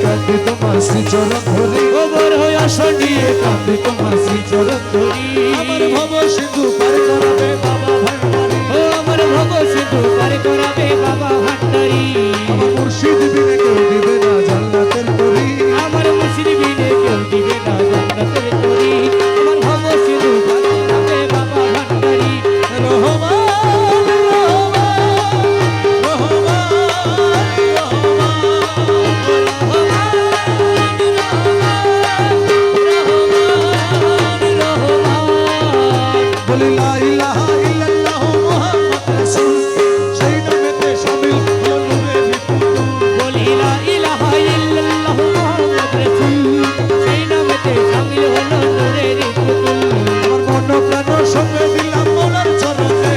কাঁদি তোমার শ্রীচরণ ধরি, খবর হয়ে আসা নিয়ে কাঁদি তোমার শ্রীচরণ ধরি। আমার ভব সিন্ধু পার করাবে বাবা ভান্ডারী, ও আমার ভব সিন্ধু পার করাবে বাবা ভান্ডারী। আমার মুর্শিদ বিনে কেউ দিবে না জান্নাতের তরি, আমার মুর্শিদ বিনে কেউ দিবে না জান্নাতের তরি। আমার ভব সিন্ধু পার করাবে বাবা ভান্ডারী। রহমান বলি লা ইলাহা ইল্লাল্লাহু মুহাম্মদ রাসূল, সেই নামেতে শামিল হলো নূরের পুতুল। বলি লা ইলাহা ইল্লাল্লাহু মুহাম্মাদুর রাসূল, সেই নামেতে শামিল হলো নূরের পুতুল। আমার মন প্রাণ সঙ্গে দিলাম মৌলার চরণে,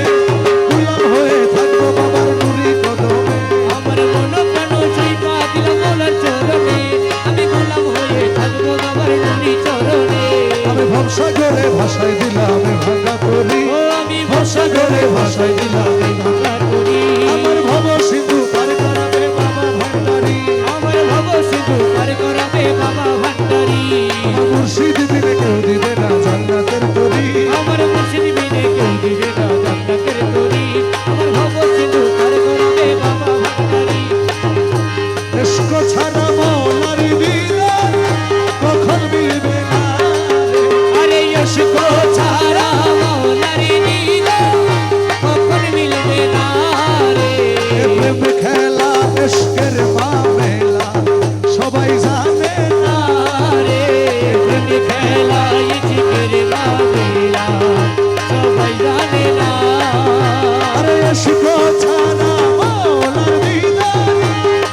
গোলাম হয়ে থাকবো বাবার নুরি কদমে। আমার মন প্রাণ সইকা দিলাম মৌলার চরণে, আমি গোলাম হয়ে থাকবো বাবার নুরি চরণে। আমি ভবসাগরে ভাসাই দিলাম ভাঙা করি, ও আমি ভবসাগরে ভাসাই দিলাম ভাঙা করি। আমার ভব সিন্ধু পার করাবে বাবা ভান্ডারী, আমার ভব সিন্ধু পার করাবে বাবা ভান্ডারী। আমার মুর্শিদ বিনে কেউ দিবে না জান্নাতের তরি, আমার মুর্শিদ বিনে কেউ দিবে না জান্নাতের তরি। আমার ভব সিন্ধু পার করাবে বাবা ভান্ডারী। ইশক ছাড়া মৌলার দিদার কখন মিলবে না রে। আরে ইশক ছাড়া মওলার দিদার কখন মিলবে না রে। এ প্রেম খেলা ইশকের মামেলা সবাই জানে না রে প্রেম খেলা ইশকের মামেলা সবাই জানে না। আরে ইশক ছাড়া মৌলার দিদার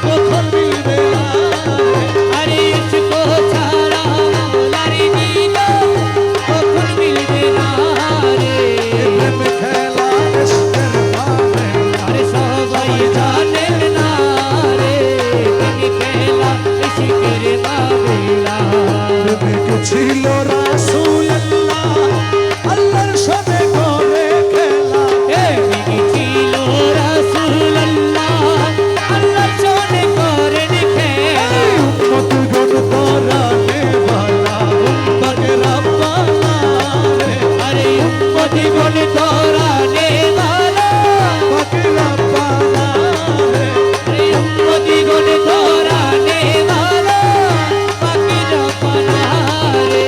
কখন মিলবে না রে। আরে ইশক ছাড়া মওলার দিদার কখন মিলবে না রে। এ প্রেম খেলা ইশকের মামেলা আরে সবাই জানে না রে প্রেম খেলা ইশকের মামেলা। প্রেমিক ছিল রাসূলুল্লাহ আল্লাহর সাথে করে খেলা। প্রেমিক ছিল রাসূলুল্লাহ আল্লাহর সাথে করেন খেলা। উম্মতগণ পরানে বালা উম্মতে রাব্বানা রে, আরে উম্মতি বলে তোরা নে বালা, পাকে রাব্বানা রে। আরে উম্মতি বলে তোরা নে বালা, পাকি রব্বানা রে।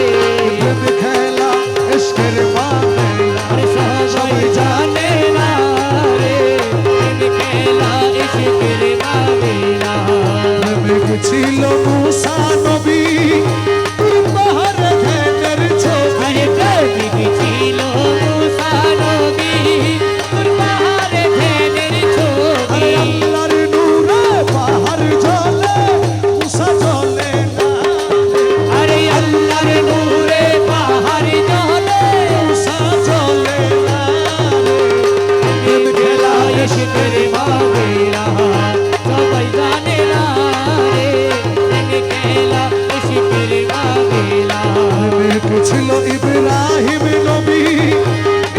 প্রেম খেলা ইশকের মামেলা আরে সবাই জানে না রে প্রেম খেলা ইশকের মামেলা। প্রেমিক ছিল মুসা নবী পাহাড় ধ্যানের ছবি। আরে প্রেমিক ছিল মুসা নবী তোর পাহাড়ে ধ্যানের ছবি। আল্লাহর নূরে পাহাড় জ্বলে মুসা জ্বলে না রে। আরে আল্লাহর নূরে পাহাড় জ্বলে মুসা জ্বলে না রে। প্রেম খেলা ইশকের মামেলা সবাই জানে না রে প্রেম খেলা ইশকের মামেলা। প্রেমিক ছিল ইব্রাহিম নবী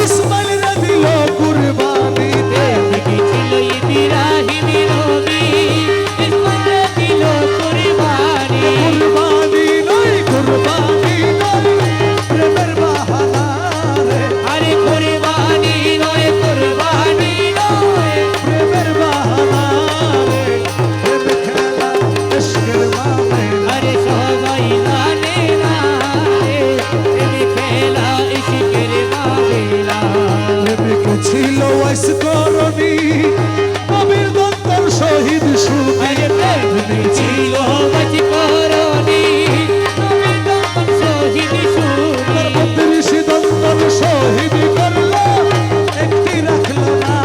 ইসমাইল রে দিল কুরবানিতে। প্রেমিক ছিল ইব্রাহিম নবী ইসমাইল দিল কুরবানি। কুরবানি নয় প্রেমের বাহানা রে। আরে কুরবানি নয় কুরবানি নয় প্রেমের বাহানা রে। প্রেম খেলা ইশকের মামেলা আরে সবাই জানে না রে প্রেম খেলা ইশকের মামেলা। প্রেমিক ছিল ওয়াইস করণী নবীর দন্তর শহীদ সুফি। আরে প্রেমিক ছিল বাজি করনি নবীর দন্তর শহীদ সুফি। 32 দন্তর শহীদ করলো একটি রাখলো না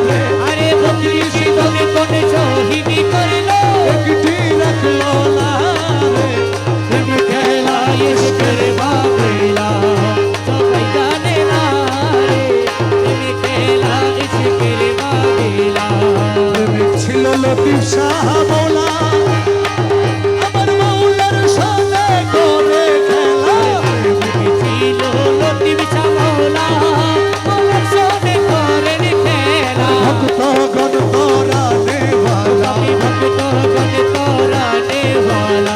রে। আরে 32 দন্তর শহীদ করলো একটি রাখলো না রে। প্রেম খেলা ইশকের মামেলা সবাই জানে না রে প্রেম খেলা ইশকের মামেলা। প্রেমিক ছিল লতিফ শাহ মৌলা আমার মৌলার সাথে করে খেলা। প্রেমিক ছিল লতিফ শাহ মওলা মওলার সাথে করেন খেলা। ভক্তগণ তোরা নেওয়ালা আমি ভক্তগণ তোরা নেওয়ালা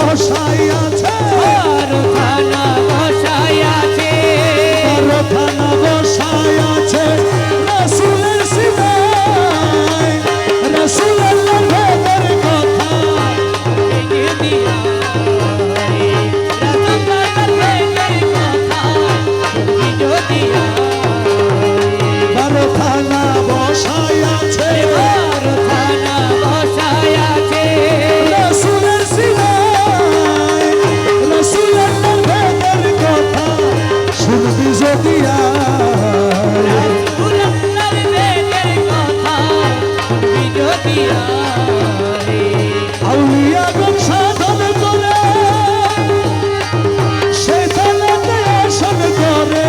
বসাই আছে বড় থানা বসাই আছে বড় থানা বসাই আছে রাসূলের সিনায় রাসূলের ভেদের কথা ভেঙে দিয়া রাসূলের ভেদের কথা শুনবি যদি বড় থানা বসাই আছে বড় থানা বসাই আছে রাসূলের সিনায় রাসূলের ভেদের কথা শুনবি যদি রাসূলের ভেদের কথা শুনবি যদি আউলিয়াগণ সাধন করে শয়তানেতে আসন করে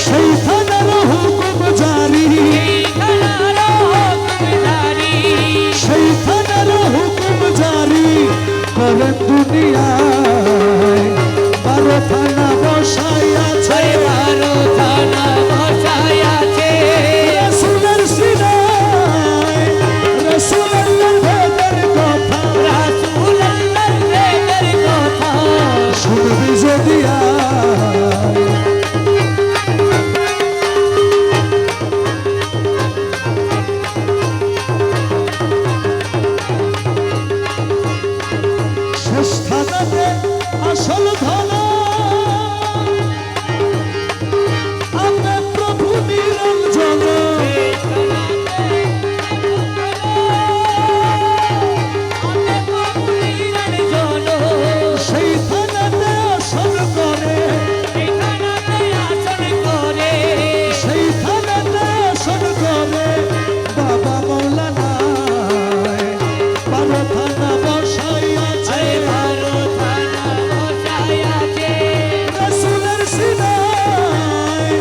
শয়তানের হুকুম জারি শয়তানের হুকুম জারি করেন দুনিয়ায় বারো থানা বসাই আছে রাসূলের সিনায় রাসূলের ভেদের কথা শুনবি যদি শেষ থানাতে আসল ধন আপনি প্রভু নিরঞ্জন সেই থানাতে আসন করে সেই থানাতে আসন করে বাবা মৌলানা বারো থানা বসাই আছে রাসূলের সিনায়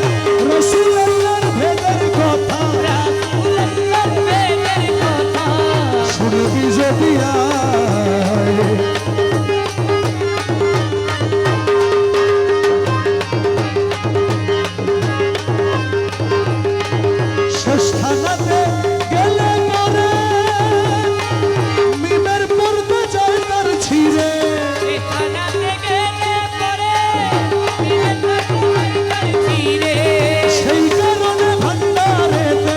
রাসূলের ভেদের কথা শুনবি যদি শেষ থানাতে গেলে পরে মিমের পর্দা যায় তার ছিঁড়ে সেই কারণে ভান্ডারেতে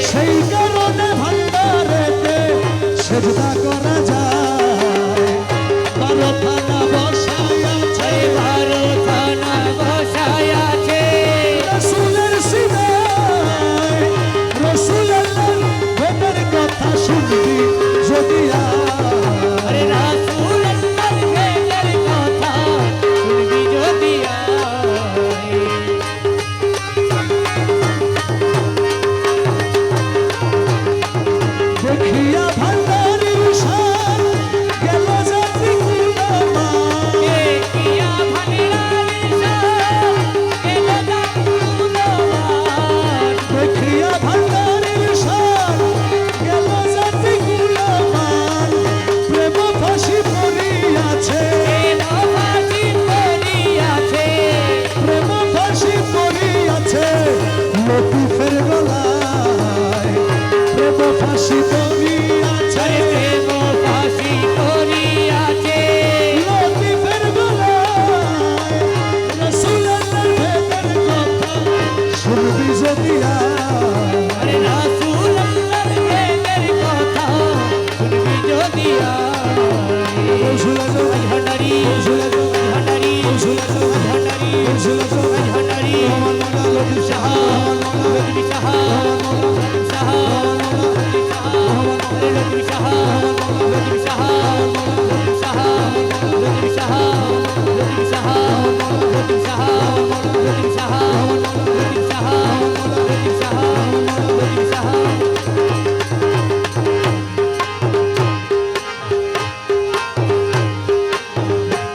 সেই কারণে ভান্ডারেতে সেজদা করা যায় বারো থানা বসাই আছে রাসূলের সিনায় রাসূলের ভেদের কথা শুনবি যদি দেখিয়া ভান্ডারির শান গেল জাতি কুলামা দেখিয়া ভান্ডারির শান গেল জাতি কুলামান প্রেম ফাঁসি পড়িয়াছে প্রেম ফাঁসি পড়িয়াছে লতিফের গলায় প্রেম ফাঁসি পড়িয়াছে লতিফের গলায় রাসূলের ভেদের কথা শুনবি যদি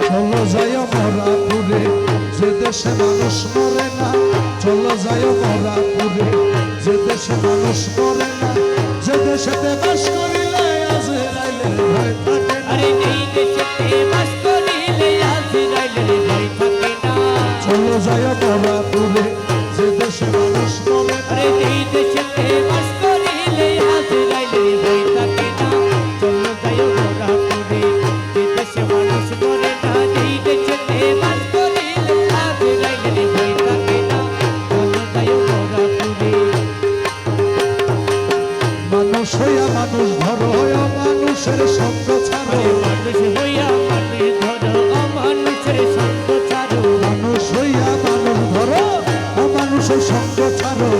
চলো যায় মরাপুরে যে দেশে মানুষ মরে না চলো যায় মরাপুরে যে দেশে মানুষ মরে না যে দেশেতে বাস করিলে আজরাইলের ভয় থাকে না চলো যায় মরা পুরে যে দেশে মানুষ মরে না। আরে যেই দেশেতে বাস করিলে আজরাইলের ভয় থাকে না। চলো যাই মোরা পুরে যে দেশে মানুষ মরে না। যেই দেশেতে বাস করিলে আজরাইলের ভয় থাকে না। চলো যাই মোরা পুরে। মানুষ হইয়া মানুষ ধরো মানুষের সঙ্গ ছাড়ো। আরে মানুষ হইয়া মানুষ ধরো অমানুষের সঙ্গ ছাড়ো। মানুষ হইয়া মানুষ ধরো মানুষের সঙ্গ ছাড়ো।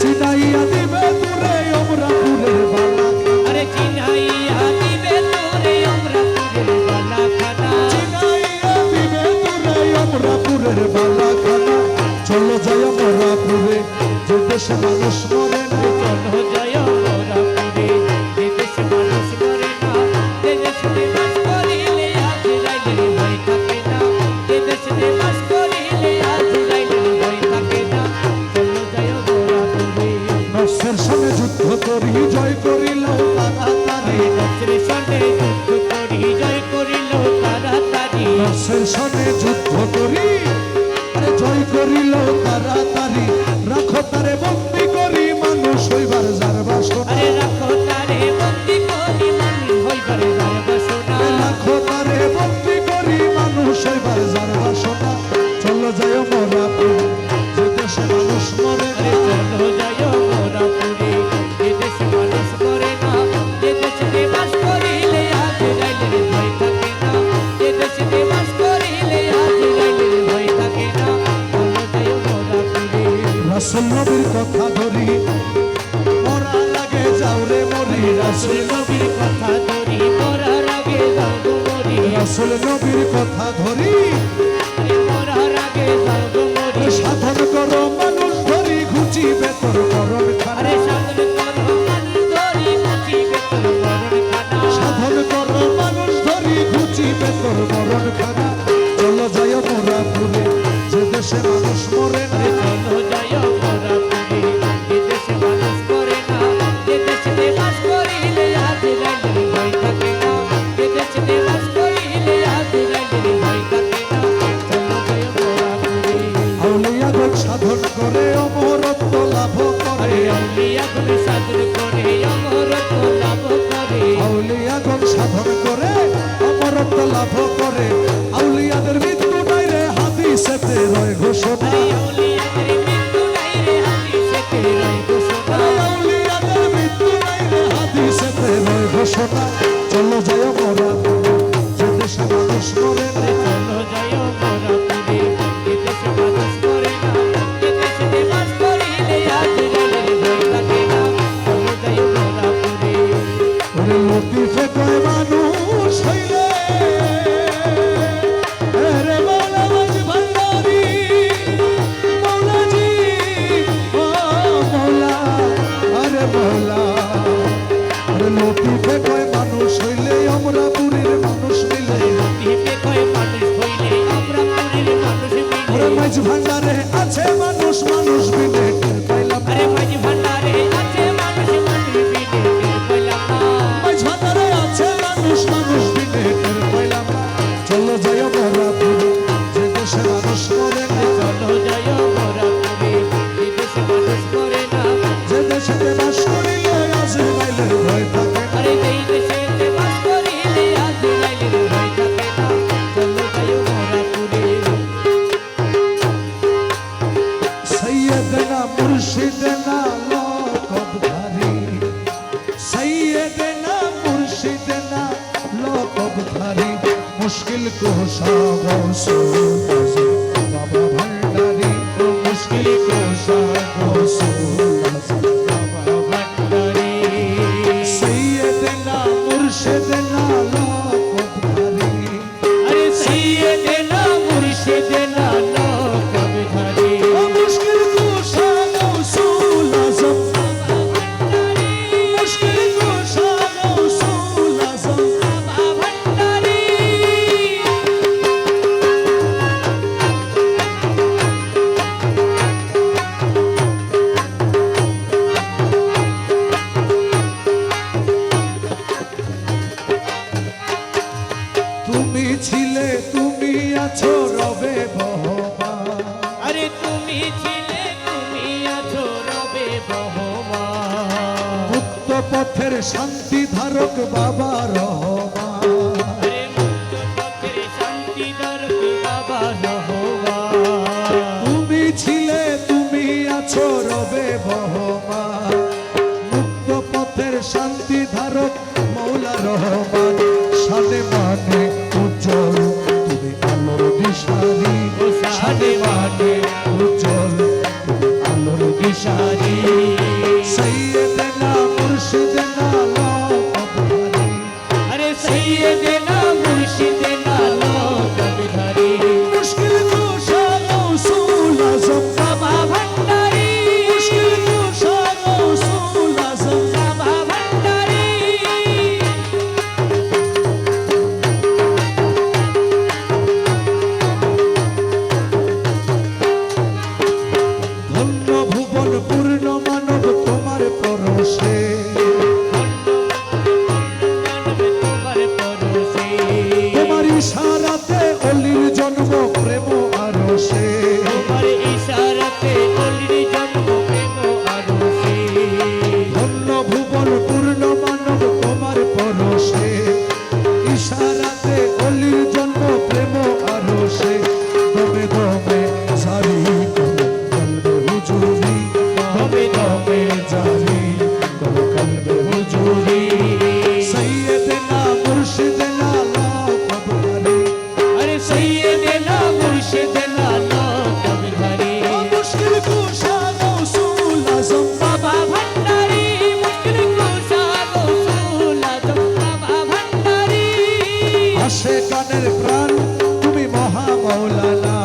চিনাইয়া দিবে দূরে আমরা পুরের বালা। আরে চিনাইয়া দিবে তোরে আমরা পুরের বালা খানা। চিনাইয়া দিবে দূরে আমরা পুরের বালা খানা। চলো যায় মরা পুরে যে দেশে মানুষ মরে না। চলো যায় মোরা পুরে যে দেশে মানুষ মরে না। যে দেশে বাস করিলে আজরাইলের ভয় থাকে না। যে দেশে বাস করিলে আজরাইলের ভয় থাকে না। চলো যায় মোরা পুরে। নফসের সঙ্গে যুদ্ধ করি জয় করিল তাড়াতাড়ি। আরে নফসের সঙ্গে যুদ্ধ করি জয় করিল তাড়াতাড়ি। নফসের সঙ্গে যুদ্ধ করি আরে জয় করিল তাড়াতাড়ি। রাখো তারে বন্দি করি মানুষ হইবার যার বাসনা। আরে রাখো তারে বন্দি করি মানুষ হইবার যার বাসনা। রাখো তারে বন্দি করি মানুষ হইবার যার বাসনা। চলো যায় মরা পুরে যে দেশে মানুষ মরে না। আরে চলো যায় মোরা পুরে যে দেশে মানুষ মরে না। যে দেশে বাস করিলে আজরাইলের ভয় থাকে না। যে দেশে বাস করিলে আজরাইলের ভয় থাকে না। চলো যায় মোরা পুরে। রাসূল নবীর কথা ধরি মরার আগে যাও রে মরি। রাসূল নবীর কথা ধরি মরার আগে যাও গো মরি। রাসূল নবীর কথা ধরি আরে মরার আগে যাও গো মরি। সাধন করো মানুষ ধরি ঘুচিবে তোর মরণ খানা। আরে সাধন করো মানুষ ধরি মুছিবে তোর মরণ খানা। সাধন করো মানুষ ধরি ঘুচিবে তোর মরণ খানা। চলো যায় মোরা পুরে যে দেশে মানুষ মরে না। আরে চলো যায় মোরা পুরে যে দেশে মানুষ মরে না। যে দেশে বাস করিলে আজরাইলের ভয় থাকে না। যে দেশে বাস করিলে আজরাইলের ভয় থাকে না। চলো যায় মোরা পুরে। আউলিয়াগণ সাধন করে অমরত্ব লাভ করে। আরে আউলিয়া গুলো সাধন করে অমরত্ব লাভ করে। আউলিয়াগণ সাধন করে অমরত্ব লাভ করে। আউলিয়াদের মৃত্যু নাই রে হাদিসেতে রয় ঘোষণা। আরে আউলিয়াদের মৃত্যু নাই রে হাদিসেতে রয় ঘোষণা। আউলিয়াদের মৃত্যু নাই রে হাদিসেতে রয় ঘোষণা। চলো যায় মরা পুরে যে দেশে মানুষ মরে না। চলো যায় মোরা পুরে যে দেশে মানুষ মরে না। যে দেশে বাস করিলে আজরাইলের ভয় থাকে না। চলো যায় মোরা পুরে। ওরে লতিফে কয় মানুষ হইলে রে মৌলা মাঝ ভান্ডারি। মৌলাজি ও মৌলা আরে মৌলা। ওরে লতিফে কয় মানুষ হইলে আমরা পুরীর মানুষ মিলে। লতিফে কয় মানুষ হইলে আমরা পুরীর মানুষ ওরে মিলে। মাঝ ভান্ডারে আছে মানুষ মানুষ মিলে টের পাইলাম না। আরে মাঝ ভান্ডারে আছে মানুষ মানুষ মিলে টের পাইলাম না। মাঝ ভান্ডারে আছে মানুষ মানুষ মিলে টের পাইলাম না। চলো যায় মরা পুরে যে দেশে মানুষ মরে না। চলো যায় মোরা পুরে যে দেশে মানুষ মরে না। যে দেশেতে বাস করিলে আজরাইলের ভয় থাকে না। আরে যেই দেশেতে বাস করিলে আজরাইলের ভয় থাকে না। চলো যায় মোরা পুরে। সৈয়দনা মুর্শিদনা লকবধারী। সৈয়দনা মুর্শিদনা লকবধারী। মুশকিল কুশা গৌসুল আজম বাবা ভান্ডারী। মুশকিল কুশা গৌসুল আজম বাবা ভান্ডারী। সৈয়দনা মুর্শিদনা লকবধারী। আরে সৈয়দনা মুর্শিদনা লকবধারী। মুশকিল কুশা গৌসুল আজম। মুশকিল কুশা গৌসুল আজম। বাবা ভান্ডারী। তুমি ছিলে তুমি আছো রবে বহমান মুক্ত পথের শান্তি ধারক বাবা রহমান আরে মুক্ত পথের শান্তি দরক বাবা রহমান তুমি ছিলে তুমি আছো রবে বহমান মুক্ত পথের শান্তি ধারক মৌলা রহমান সানে মানে উজ্জ্বল তুমি আলোর দিশারি সানে মানে উজ্জ্বল তুমি আলোর দিশারি সৈয়দনা মুর্শিদনা লবধারী अरे सैयदना मुर्शिदना लोकधारी मुश्किल कुशा गौसूल आज़म बाबा भंडारी मुश्किल कुशा गौसूल आज़म बाबा भंडारी ধন্য ভুবন পূর্ণ মানব তোমার পরশে তোমার পরশে তোমার ইশারাতে অলির জন্ম প্রেম আরশে তোমার ইশারাতে অলির জন্ম প্রেম আরশে ধন্য ভুবন পূর্ণ মানব তোমার পরশে ইশারাতে অলির জন্ম প্রেম আরশে দমে দমে জারি করো কলবে হুজুরি দমে দমে জারি করো কলবে হুজুরি সৈয়দনা মুর্শিদনা লবধারী अरे सैयदना मुर्शिदना लोकधारी मुश्किल कुशा गौसूल आज़म बाबा भंडारी मुश्किल कुशा गौसूल आज़म बाबा भंडारी আসে কানের প্রাণ তুমি মহা মৌলানা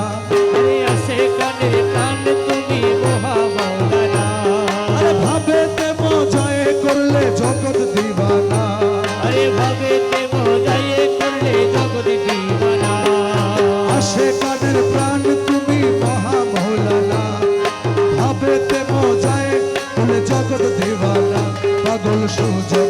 अरे ऐसे काने कान তুমি মহা মৌলানা আরে ভাবেতে মজায় করলে জগৎ দিবানা अरे ভাবে তে মজায়ে করলে জগৎ দিবানা আসে কানের প্রাণ তুমি মহা মৌলানা ভাবেতে মজায় করলে জগৎ দিবানা পাগল সুযোগ